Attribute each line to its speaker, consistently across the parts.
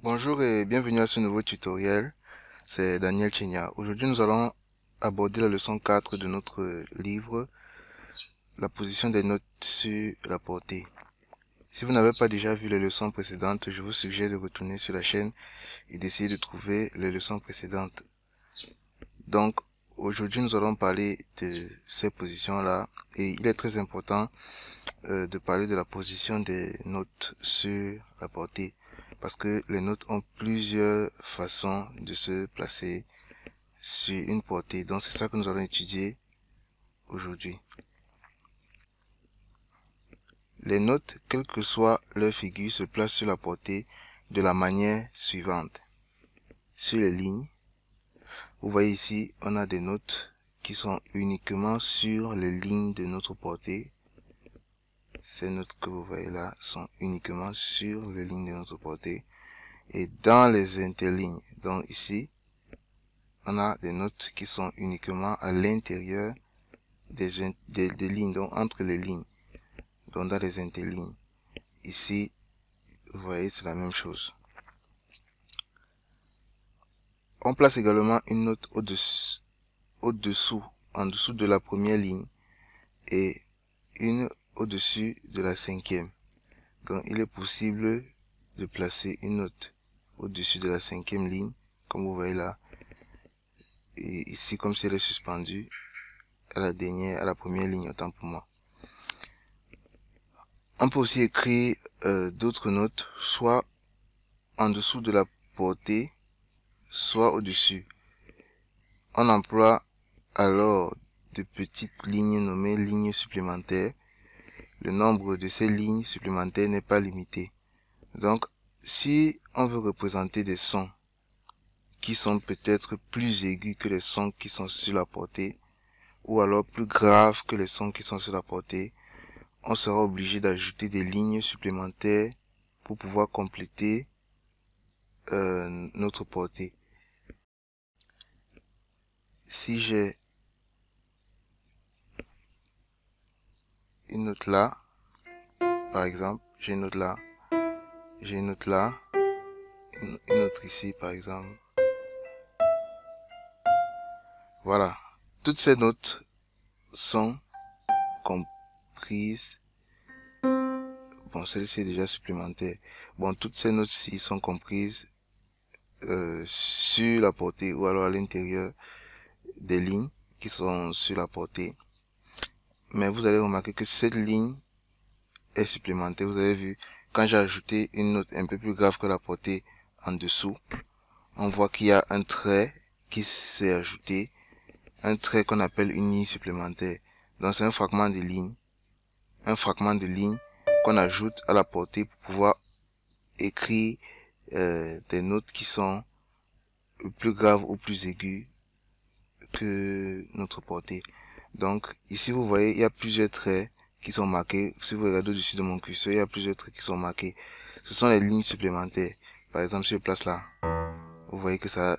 Speaker 1: Bonjour et bienvenue à ce nouveau tutoriel, c'est Daniel Chenya. Aujourd'hui nous allons aborder la leçon 4 de notre livre, la position des notes sur la portée. Si vous n'avez pas déjà vu les leçons précédentes, je vous suggère de retourner sur la chaîne et d'essayer de trouver les leçons précédentes. Donc aujourd'hui nous allons parler de ces positions-là et il est très important de parler de la position des notes sur la portée. Parce que les notes ont plusieurs façons de se placer sur une portée. Donc c'est ça que nous allons étudier aujourd'hui. Les notes, quelle que soit leur figure, se placent sur la portée de la manière suivante. Sur les lignes, vous voyez ici, on a des notes qui sont uniquement sur les lignes de notre portée. Ces notes que vous voyez là sont uniquement sur les lignes de notre portée. Et dans les interlignes, donc ici, on a des notes qui sont uniquement à l'intérieur des lignes, donc entre les lignes, donc dans les interlignes. Ici, vous voyez, c'est la même chose. On place également une note au-dessous, en dessous de la première ligne et une au-dessus de la cinquième. Donc, il est possible de placer une note au-dessus de la cinquième ligne, comme vous voyez là, et ici, comme si elle est suspendue à la première ligne, autant pour moi. On peut aussi écrire d'autres notes, soit en dessous de la portée, soit au-dessus. On emploie alors de petites lignes nommées lignes supplémentaires. Le nombre de ces lignes supplémentaires n'est pas limité. Donc, si on veut représenter des sons qui sont peut-être plus aigus que les sons qui sont sur la portée, ou alors plus graves que les sons qui sont sur la portée, on sera obligé d'ajouter des lignes supplémentaires pour pouvoir compléter notre portée. Si j'ai une note là, par exemple, j'ai une note là, j'ai une note là, une autre ici par exemple. Voilà. Toutes ces notes sont comprises. Bon, celle-ci est déjà supplémentaire. Bon, toutes ces notes-ci sont comprises sur la portée ou alors à l'intérieur des lignes qui sont sur la portée. Mais vous allez remarquer que cette ligne est supplémentaire. Vous avez vu, quand j'ai ajouté une note un peu plus grave que la portée en dessous, on voit qu'il y a un trait qui s'est ajouté, un trait qu'on appelle une ligne supplémentaire. Donc c'est un fragment de ligne qu'on ajoute à la portée pour pouvoir écrire des notes qui sont plus graves ou plus aiguës que notre portée. Donc ici vous voyez, il y a plusieurs traits qui sont marqués. Si vous regardez au-dessus de mon curseur, il y a plusieurs traits qui sont marqués. Ce sont les lignes supplémentaires. Par exemple, si je place là, vous voyez que ça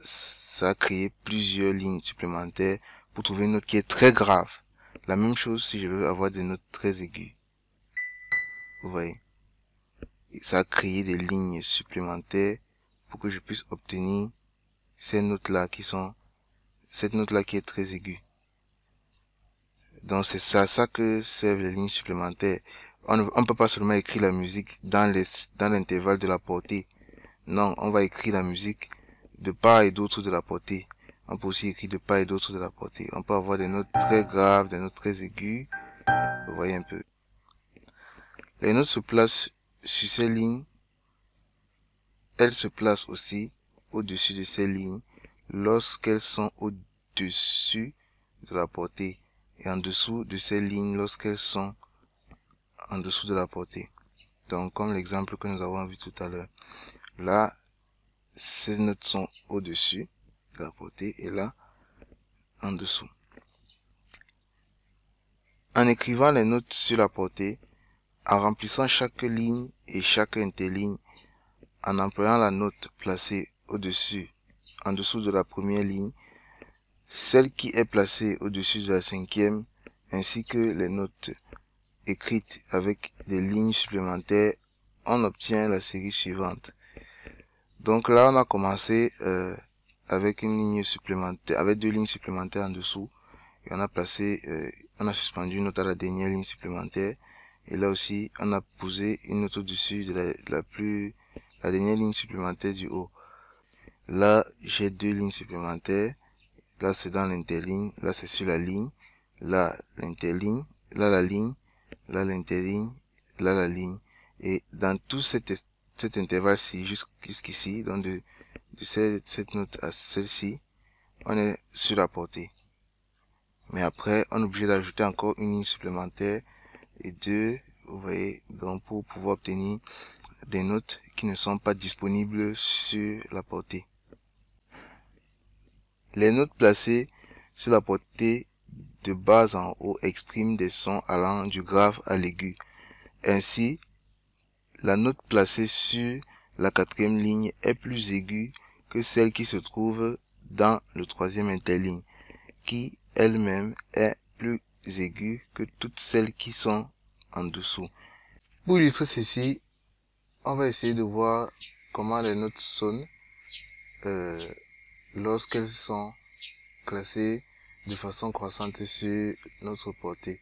Speaker 1: a créé plusieurs lignes supplémentaires pour trouver une note qui est très grave. La même chose si je veux avoir des notes très aiguës. Vous voyez, ça a créé des lignes supplémentaires pour que je puisse obtenir ces notes-là cette note-là qui est très aiguë. Donc c'est ça que servent les lignes supplémentaires. On ne peut pas seulement écrire la musique dans l'intervalle de la portée. Non, on va écrire la musique de part et d'autre de la portée. On peut aussi écrire de part et d'autre de la portée. On peut avoir des notes très graves, des notes très aiguës. Vous voyez un peu. Les notes se placent sur ces lignes. Elles se placent aussi au-dessus de ces lignes lorsqu'elles sont au-dessus de la portée et en dessous de ces lignes lorsqu'elles sont en dessous de la portée. Donc, comme l'exemple que nous avons vu tout à l'heure. Là, ces notes sont au-dessus de la portée et là, en dessous. En écrivant les notes sur la portée, en remplissant chaque ligne et chaque interligne, en employant la note placée au-dessus, en dessous de la première ligne, celle qui est placée au-dessus de la cinquième, ainsi que les notes écrites avec des lignes supplémentaires, on obtient la série suivante. Donc là, on a commencé avec une ligne supplémentaire, avec deux lignes supplémentaires en dessous. Et on a placé, on a suspendu une note à la dernière ligne supplémentaire. Et là aussi, on a posé une note au-dessus de la dernière ligne supplémentaire du haut. Là, j'ai deux lignes supplémentaires. Là, c'est dans l'interligne. Là, c'est sur la ligne. Là, l'interligne. Là, la ligne. Là, l'interligne. Là, la ligne. Et dans tout cet intervalle-ci, jusqu'ici, donc de cette note à celle-ci, on est sur la portée. Mais après, on est obligé d'ajouter encore une ligne supplémentaire et deux, vous voyez, donc pour pouvoir obtenir des notes qui ne sont pas disponibles sur la portée. Les notes placées sur la portée de bas en haut expriment des sons allant du grave à l'aigu. Ainsi, la note placée sur la quatrième ligne est plus aiguë que celle qui se trouve dans le troisième interligne, qui elle-même est plus aiguë que toutes celles qui sont en dessous. Pour illustrer ceci, on va essayer de voir comment les notes sonnent lorsqu'elles sont classées de façon croissante sur notre portée.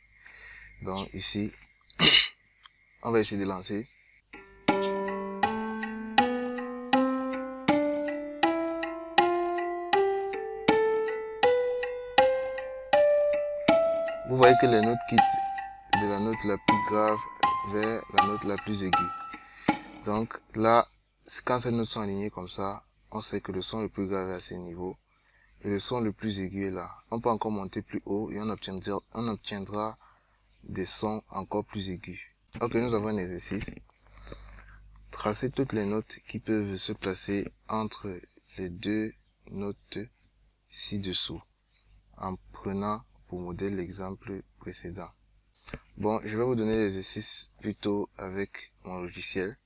Speaker 1: Donc ici, on va essayer de lancer. Vous voyez que les notes quittent de la note la plus grave vers la note la plus aiguë. Donc là, quand ces notes sont alignées comme ça, on sait que le son le plus grave est à ce niveau et le son le plus aigu est là. On peut encore monter plus haut et on obtiendra des sons encore plus aigus. Ok, nous avons un exercice. Tracez toutes les notes qui peuvent se placer entre les deux notes ci-dessous en prenant pour modèle l'exemple précédent. Bon, je vais vous donner l'exercice plutôt avec mon logiciel.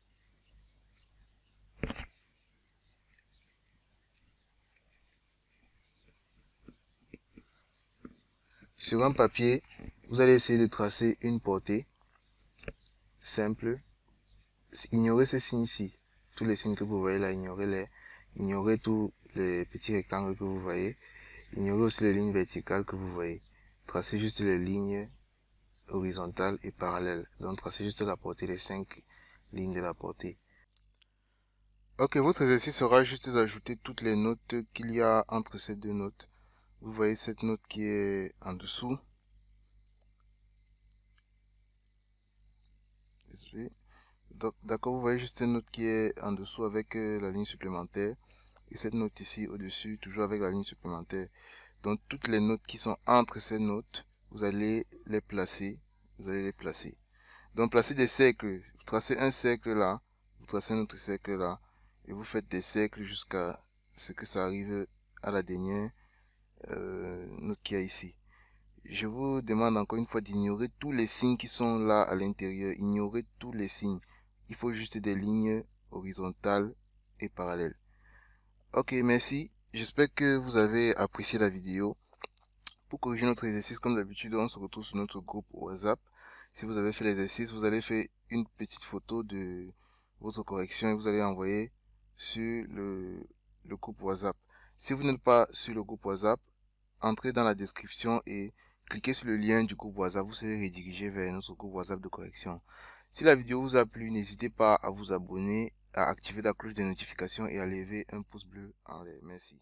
Speaker 1: Sur un papier, vous allez essayer de tracer une portée simple. Ignorez ces signes-ci. Tous les signes que vous voyez là, ignorez-les. Ignorez tous les petits rectangles que vous voyez. Ignorez aussi les lignes verticales que vous voyez. Tracez juste les lignes horizontales et parallèles. Donc tracez juste la portée, les 5 lignes de la portée. Ok, votre exercice sera juste d'ajouter toutes les notes qu'il y a entre ces deux notes. Vous voyez cette note qui est en dessous. D'accord, vous voyez juste une note qui est en dessous avec la ligne supplémentaire. Et cette note ici au-dessus, toujours avec la ligne supplémentaire. Donc toutes les notes qui sont entre ces notes, vous allez les placer. Donc placez des cercles. Vous tracez un cercle là, vous tracez un autre cercle là. Et vous faites des cercles jusqu'à ce que ça arrive à la dernière note qu'il y a ici. Je vous demande encore une fois d'ignorer tous les signes qui sont là à l'intérieur. Ignorez tous les signes. Il faut juste des lignes horizontales et parallèles. Ok, merci. J'espère que vous avez apprécié la vidéo. Pour corriger notre exercice, comme d'habitude, on se retrouve sur notre groupe WhatsApp. Si vous avez fait l'exercice, vous allez faire une petite photo de votre correction et vous allez envoyer sur le groupe WhatsApp. Si vous n'êtes pas sur le groupe WhatsApp, entrez dans la description et cliquez sur le lien du groupe WhatsApp. Vous serez redirigé vers notre groupe WhatsApp de correction. Si la vidéo vous a plu, n'hésitez pas à vous abonner, à activer la cloche de notification et à lever un pouce bleu en l'air. Merci.